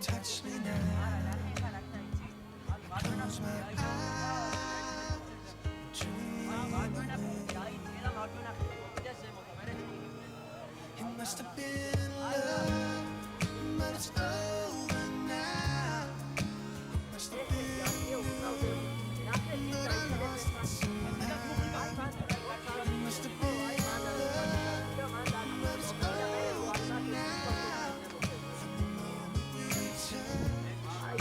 Touch me now. Close my eyes. Dream away. It must have been love, but it's over now. It must have been love, but I lost it somehow. It must have been love, but it's over now. From the moment we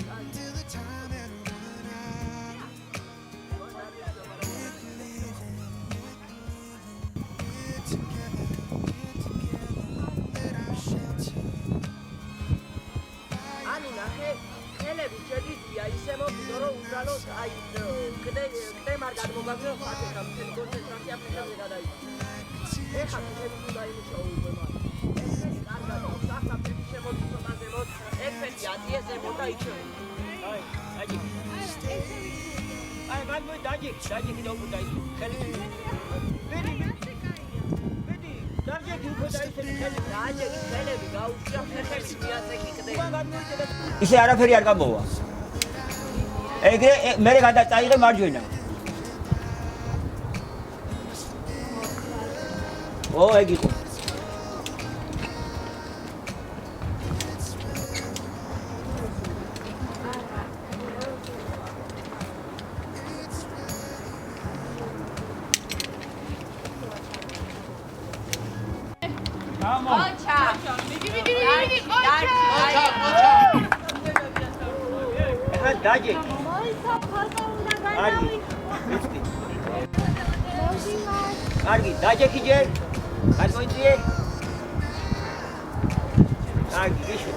turned till the time had run out. We're leaving, we're together, let our shelter. Anina, elები შედია ისემო ბიზორო უზალო აი კდე მარგად მოგაგიო ფაქტია მთელი კონცენტრაცია ფეხებზე გადაიჭრა ეხლა ეს უნდა იმუშაო ეს კარგად საფრთხე შემოწმო მაგემოთ ეფექტი ატიეზე მოდა იჩო აი მაგმო დაჯი კიდე უკვე დაიჭრა ხელი დარჯექი უკვე დაიჭრა ხელი ხელები გაუშვია ხელი მიაწეკი კდე ისე არაფერი არ გამოვა. ეგრე მე გადაწაიღე მარჯვენა. ო ეგ იყო. Daje. Argi, daje kije. Argointie. Argi, kisho.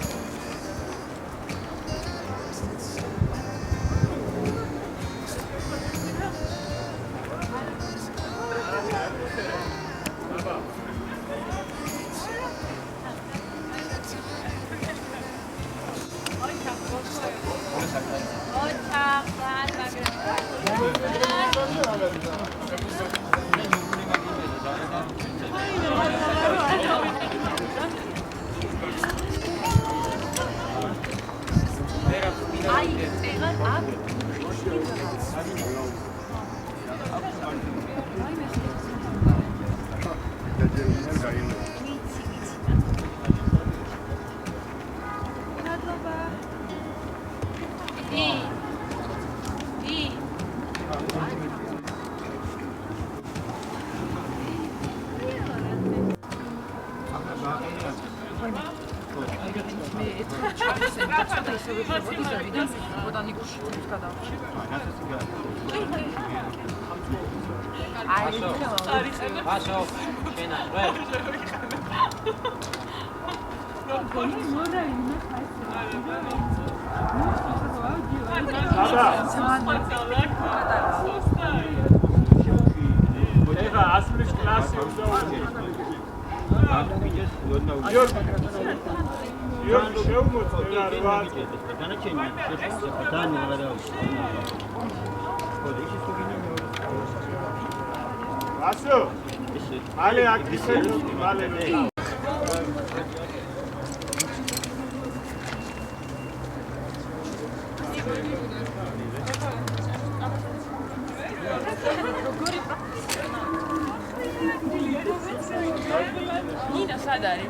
Nina, sai Dari.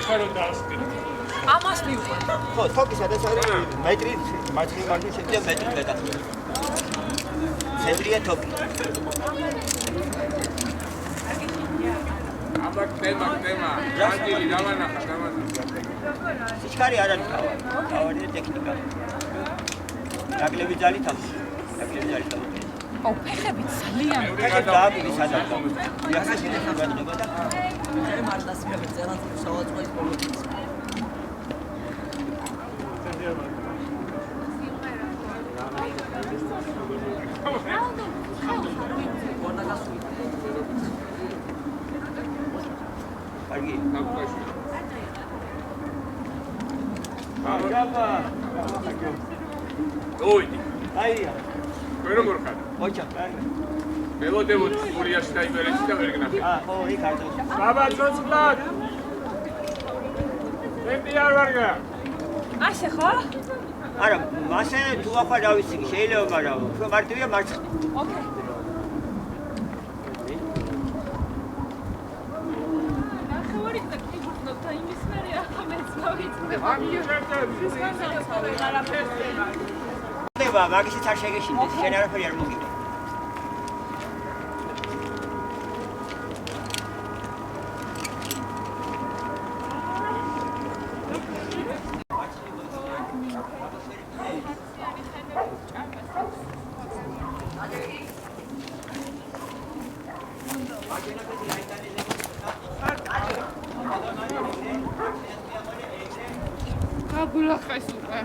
Farò tasca. ამას მივყვეთ. ხო, თოკისა და საერთოდ მეტრი მარცხნივ მარჯვნივ შეგვიძლია მეტრი გადახდა. ცენტრია თოკი. აბა თემა. ჯანჯილი დავანახა. სიჩქარე არ არის თავი. თავი ტექნიკა. ნაკლები ძალით აქვს. ო, ფეხები ძალიან. ხეთებ დააგები სადაც. იახა შეიძლება გადაგება და მე მარტას მე წერანს საოცრის პოლიტიკას. კარგი. ოიდი. აია. მე როგორ ხარ? ოჩა, კარგი. მელოდებოდი სურიაში და იბერეთში და ვერ გნახე. ხო, იქ არ დრო. ბაბა ძოწლად. მე არ ვარგა. ასე ხო? არა, მასე თუ ახლა დავიცი, შეიძლება, მაგრამ უფრო მარტივია მარცხნივ. ოკეი. ნახევარი და კიბურნო და იმის მერე ახლა მეც დავიწყე. ნება, მაგისიც არ შეგეშინდეს, შენ არაფერი არ მოგიგე. გაბულახეს უკვე.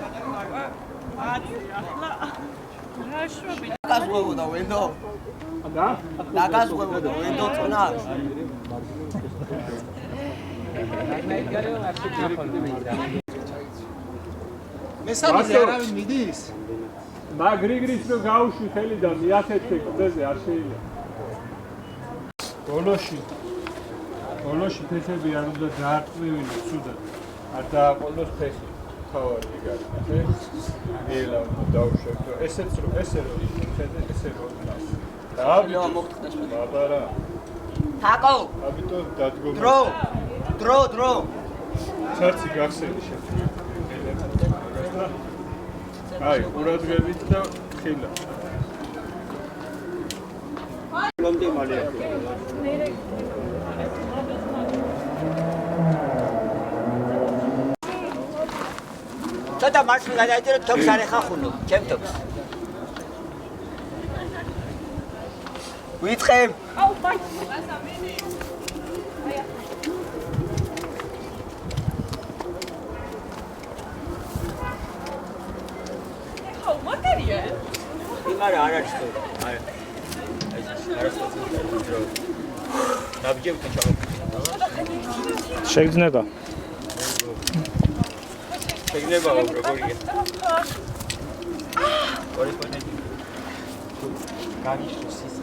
დაგაზღვებოდა ვენდო. და? დაგაზღვებოდა ვენდო წონას. მესამეზე არავინ მიდის? მაგრიგრის რო გაუშვი ხელი და მიათეთე კლდეზე არ შეიძლება. ბოლოში ფესები არ უნდა დაარტყმივინოს ცუდად. არ დააყოლოს ფესი. თავარი ეგარი. მიელა დაუშვებდო. ესეც რო ესე რო ხედე ესე რო ნას. ლევა მოგტყდეს მე. ბაბარა. თაკო. ამიტომ დადგომა. დრო. ცარცი გახსენი შეჭრა. აი, ყურადღებით და ხილა. ლომდი მალე. ცოტა მარცხნივ გადაიწერო, თოქს არ ეხახუნო, ჩემ თოქს. ვიწყებ. აუ, ბაი. აუ, მაგარია. იმარა არ არის თო. აი. დაბჯებთ ჩამოვიდეთ. შეიძლება. შეიძლება როგორია. კორეპონენტი. განიშოს ის.